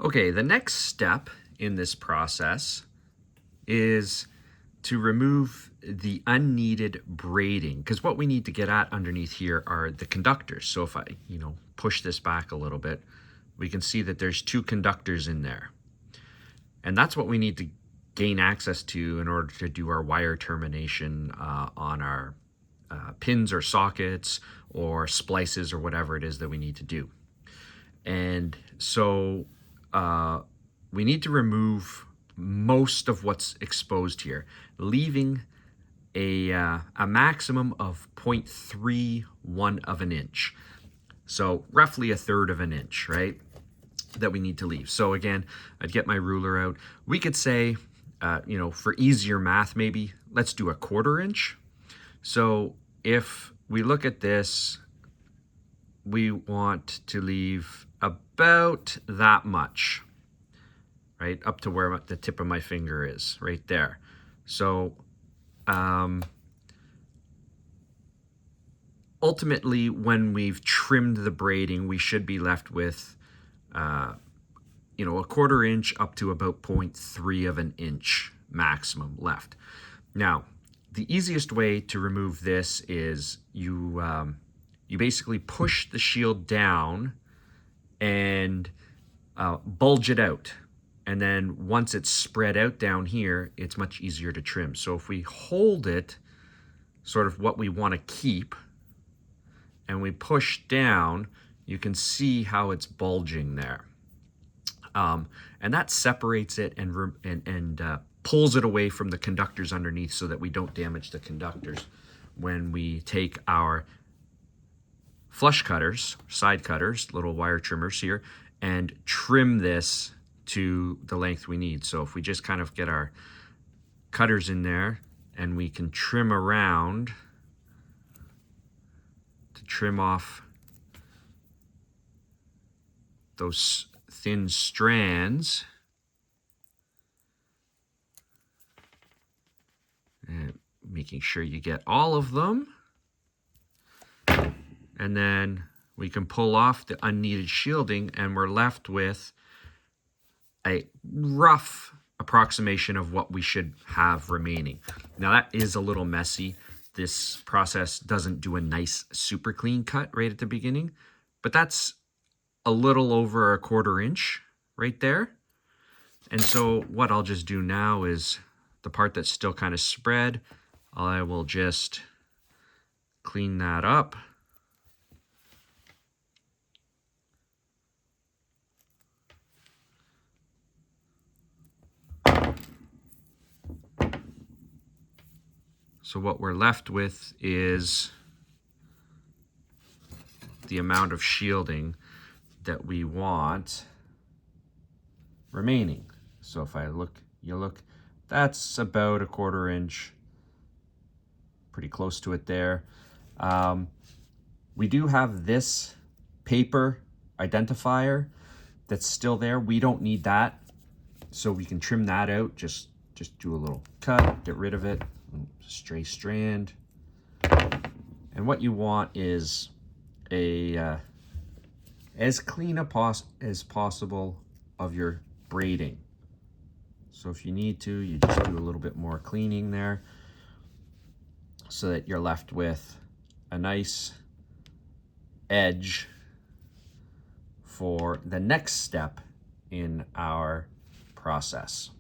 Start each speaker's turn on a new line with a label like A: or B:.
A: Okay, the next step in this process is to remove the unneeded braiding, because what we need to get at underneath here are the conductors. So if I, push this back a little bit, we can see that there's two conductors in there. And that's what we need to gain access to in order to do our wire termination on our pins or sockets or splices or whatever it is that we need to do. And so we need to remove most of what's exposed here, leaving a maximum of 0.31 of an inch. So roughly 1/3 of an inch, right, that we need to leave. So again, I'd get my ruler out. We could say, for easier math, maybe let's do 1/4 inch. So if we look at this, we want to leave about that much, right, up to where the tip of my finger is, right there. So ultimately, when we've trimmed the braiding, we should be left with 1/4 inch up to about 0.3 of an inch maximum left. Now, the easiest way to remove this is you basically push the shield down and bulge it out. And then once it's spread out down here, it's much easier to trim. So if we hold it sort of what we want to keep and we push down, you can see how it's bulging there. And that separates it and pulls it away from the conductors underneath so that we don't damage the conductors when we take our flush cutters, side cutters, little wire trimmers here, and trim this to the length we need. So if we just kind of get our cutters in there and we can trim around to trim off those thin strands, and making sure you get all of them. And then we can pull off the unneeded shielding and we're left with a rough approximation of what we should have remaining. Now that is a little messy. This process doesn't do a nice super clean cut right at the beginning, but that's a little over 1/4 inch right there. And so what I'll just do now is the part that's still kind of spread, I will just clean that up. So what we're left with is the amount of shielding that we want remaining. So if you look, that's about 1/4 inch, pretty close to it there. We do have this paper identifier that's still there. We don't need that, so we can trim that out. Just do a little cut, get rid of it, stray strand. And what you want is a as clean as possible of your braiding. So if you need to, you just do a little bit more cleaning there so that you're left with a nice edge for the next step in our process.